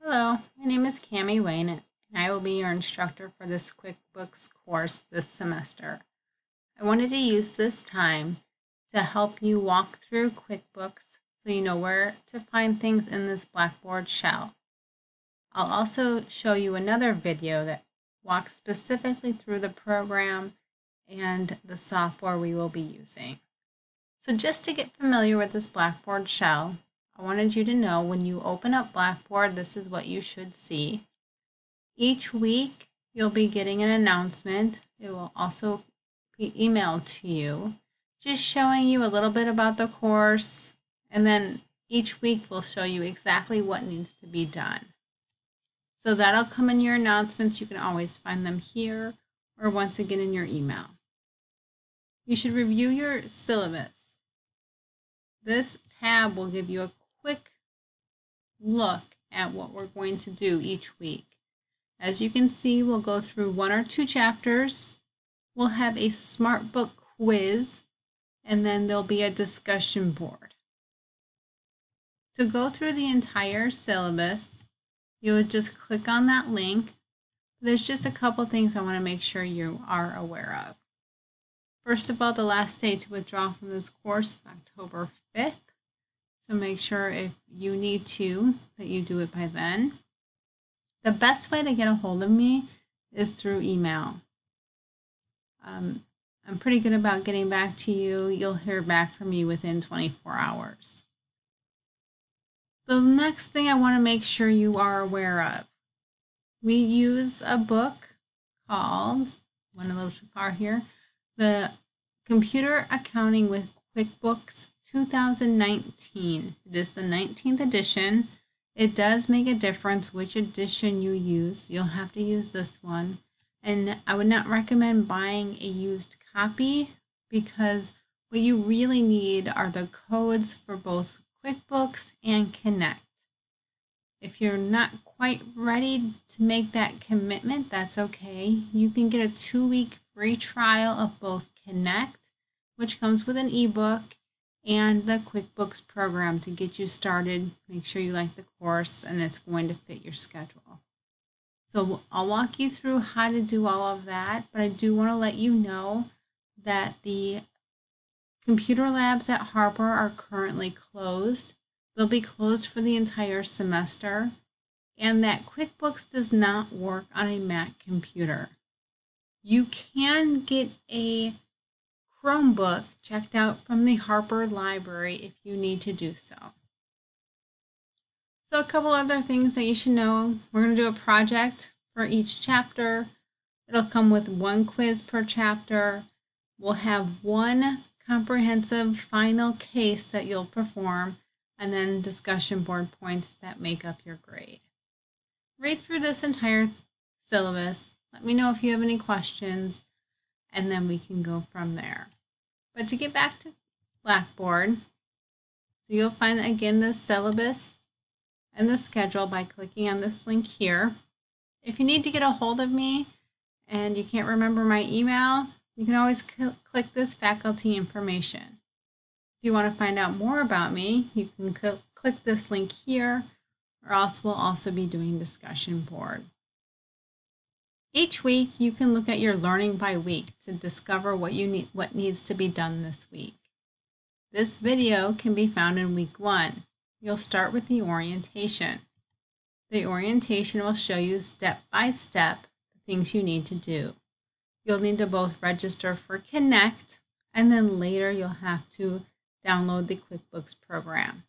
Hello, my name is Cami Wayne, and I will be your instructor for this QuickBooks course this semester. I wanted to use this time to help you walk through QuickBooks so you know where to find things in this Blackboard shell. I'll also show you another video that walks specifically through the program and the software we will be using. So just to get familiar with this Blackboard shell, I wanted you to know when you open up Blackboard, this is what you should see. Each week, you'll be getting an announcement. It will also be emailed to you, just showing you a little bit about the course, and then each week will show you exactly what needs to be done. So that'll come in your announcements. You can always find them here or once again in your email. You should review your syllabus. This tab will give you a quick look at what we're going to do each week. As you can see, we'll go through 1 or 2 chapters. We'll have a SmartBook quiz, and then there'll be a discussion board. To go through the entire syllabus, you would just click on that link. There's just a couple things I want to make sure you are aware of. First of all, the last day to withdraw from this course is October 5th. So make sure if you need to, that you do it by then. The best way to get a hold of me is through email. I'm pretty good about getting back to you. You'll hear back from me within 24 hours. The next thing I want to make sure you are aware of. We use a book called, went a little too far here, the Computer Accounting with QuickBooks 2019. It is the 19th edition. It does make a difference which edition you use. You'll have to use this one. And I would not recommend buying a used copy because what you really need are the codes for both QuickBooks and Connect. If you're not quite ready to make that commitment, that's okay. You can get a 2-week free trial of both Connect, which comes with an ebook, and the QuickBooks program to get you started. Make sure you like the course and it's going to fit your schedule. So I'll walk you through how to do all of that, but I do want to let you know that the computer labs at Harper are currently closed. They'll be closed for the entire semester, and that QuickBooks does not work on a Mac computer. You can get a Chromebook checked out from the Harper Library if you need to do so. So a couple other things that you should know. We're going to do a project for each chapter. It'll come with 1 quiz per chapter. We'll have 1 comprehensive final case that you'll perform, and then discussion board points that make up your grade. Read through this entire syllabus. Let me know if you have any questions, and then we can go from there. But to get back to Blackboard, so you'll find again the syllabus and the schedule by clicking on this link here. If you need to get a hold of me and you can't remember my email, you can always click this faculty information. If you want to find out more about me, you can click this link here, or else we'll also be doing discussion board. Each week, you can look at your learning by week to discover what needs to be done this week. This video can be found in week 1. You'll start with the orientation. The orientation will show you step by step the things you need to do. You'll need to both register for Connect, and then later you'll have to download the QuickBooks program.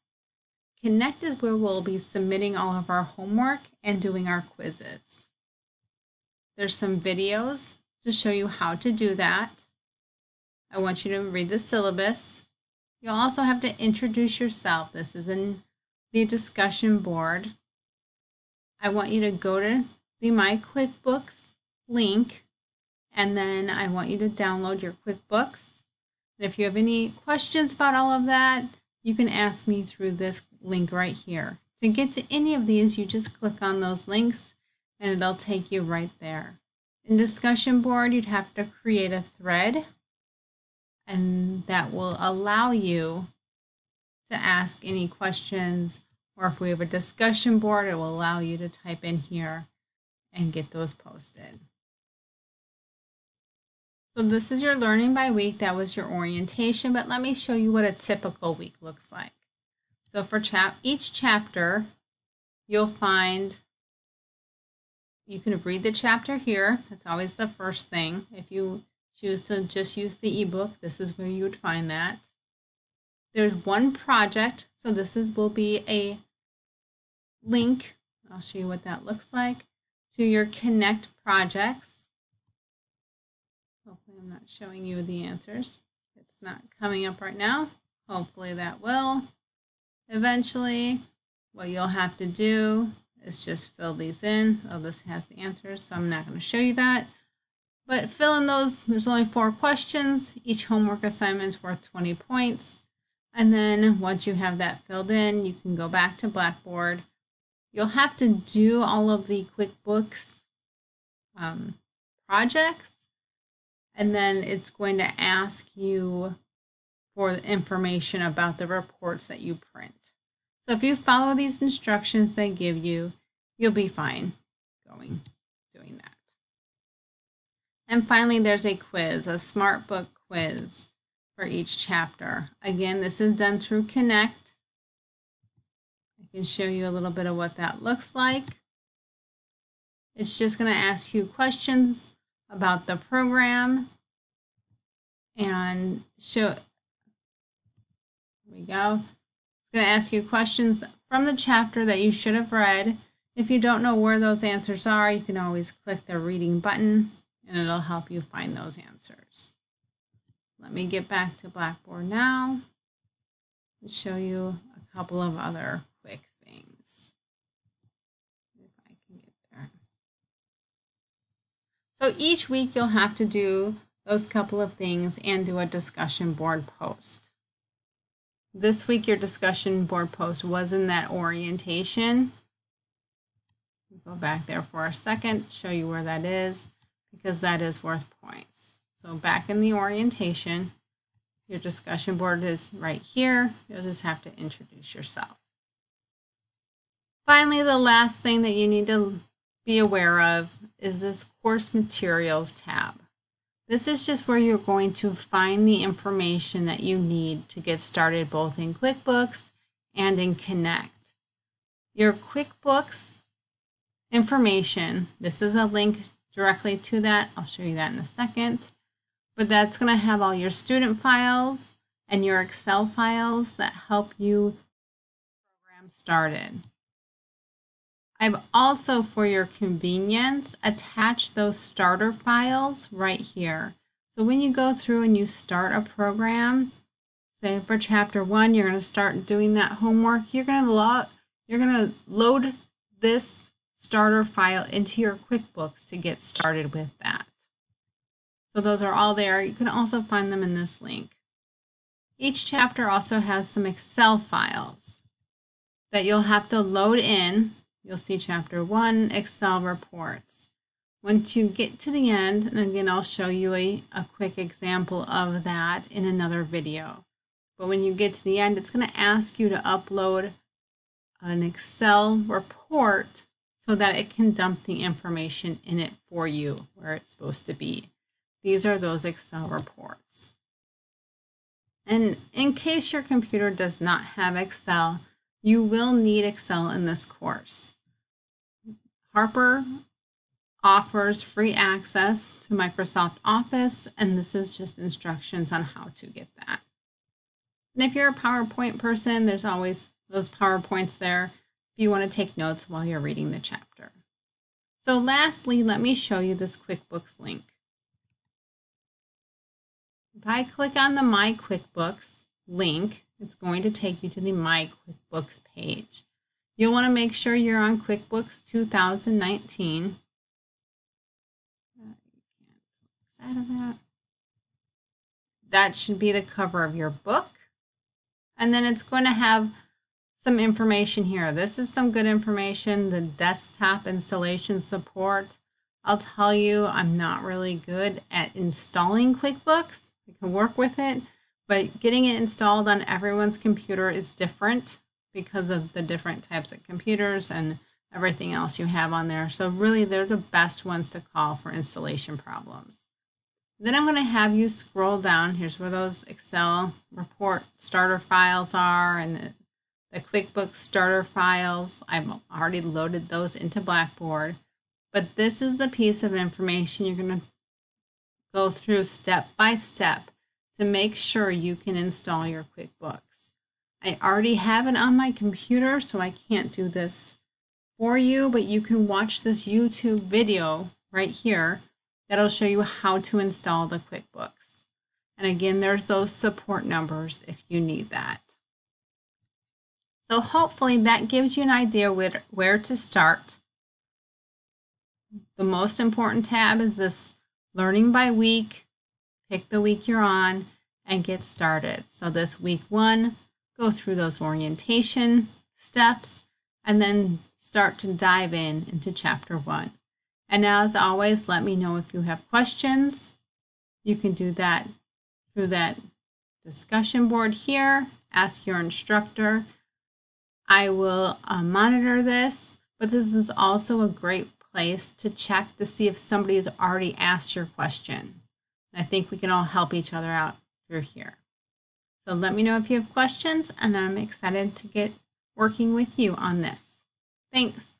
Connect is where we'll be submitting all of our homework and doing our quizzes. There's some videos to show you how to do that. I want you to read the syllabus. You'll also have to introduce yourself. This is in the discussion board. I want you to go to the My QuickBooks link, and then I want you to download your QuickBooks. And if you have any questions about all of that, you can ask me through this link right here. To get to any of these, you just click on those links and it'll take you right there. In discussion board, you'd have to create a thread, and that will allow you to ask any questions or if we have a discussion board, it will allow you to type in here and get those posted. So this is your learning by week. That was your orientation, but let me show you what a typical week looks like. So for each chapter, you'll find, you can read the chapter here. That's always the first thing. If you choose to just use the ebook, this is where you would find that. There's one project, so will be a link. I'll show you what that looks like, to your Connect projects. Hopefully I'm not showing you the answers. It's not coming up right now. Hopefully that will. Eventually, what you'll have to do is just fill these in. Oh, this has the answers, so I'm not going to show you that. But fill in those. There's only 4 questions. Each homework assignment is worth 20 points. And then once you have that filled in, you can go back to Blackboard. You'll have to do all of the QuickBooks projects. And then it's going to ask you for information about the reports that you print. So if you follow these instructions they give you, you'll be fine doing that. And finally, there's a quiz, a SmartBook quiz for each chapter. Again, this is done through Connect. I can show you a little bit of what that looks like. It's just going to ask you questions about the program and here we go. It's going to ask you questions from the chapter that you should have read. If you don't know where those answers are, you can always click the reading button and it'll help you find those answers. Let me get back to Blackboard now and show you a couple of other quick things. If I can get there. So each week you'll have to do those couple of things and do a discussion board post. This week your discussion board post was in that orientation. Go back there for a second, show you where that is, because that is worth points. So back in the orientation, your discussion board is right here. You'll just have to introduce yourself. Finally, the last thing that you need to be aware of is this course materials tab. This is just where you're going to find the information that you need to get started both in QuickBooks and in Connect. Your QuickBooks information, this is a link directly to that. I'll show you that in a second. But that's going to have all your student files and your Excel files that help you program started. I've also, for your convenience, attached those starter files right here. So when you go through and you start a program, say for chapter 1, you're going to start doing that homework, you're going to load this starter file into your QuickBooks to get started with that. So those are all there. You can also find them in this link. Each chapter also has some Excel files that you'll have to load in. You'll see chapter 1, Excel reports. Once you get to the end, and again, I'll show you a quick example of that in another video. But when you get to the end, it's going to ask you to upload an Excel report so that it can dump the information in it for you where it's supposed to be. These are those Excel reports. And in case your computer does not have Excel, you will need Excel in this course. Harper offers free access to Microsoft Office, and this is just instructions on how to get that. And if you're a PowerPoint person, there's always those PowerPoints there if you want to take notes while you're reading the chapter. So lastly, let me show you this QuickBooks link. If I click on the My QuickBooks link, it's going to take you to the My QuickBooks page. You'll want to make sure you're on QuickBooks 2019. Out of that. That should be the cover of your book. And then it's going to have some information here. This is some good information, the desktop installation support. I'll tell you, I'm not really good at installing QuickBooks. I can work with it, but getting it installed on everyone's computer is different because of the different types of computers and everything else you have on there. So really, they're the best ones to call for installation problems. Then I'm going to have you scroll down. Here's where those Excel report starter files are, and the QuickBooks starter files. I've already loaded those into Blackboard. But this is the piece of information you're going to go through step by step to make sure you can install your QuickBooks. I already have it on my computer, so I can't do this for you, but you can watch this YouTube video right here that'll show you how to install the QuickBooks. And again, there's those support numbers if you need that. So hopefully that gives you an idea where to start. The most important tab is this Learning by Week. Pick the week you're on and get started. So this week 1, go through those orientation steps and then start to dive into chapter 1. And as always, let me know if you have questions. You can do that through that discussion board here. Ask your instructor. I will monitor this, but this is also a great place to check to see if somebody has already asked your question. I think we can all help each other out through here. So let me know if you have questions, and I'm excited to get working with you on this. Thanks.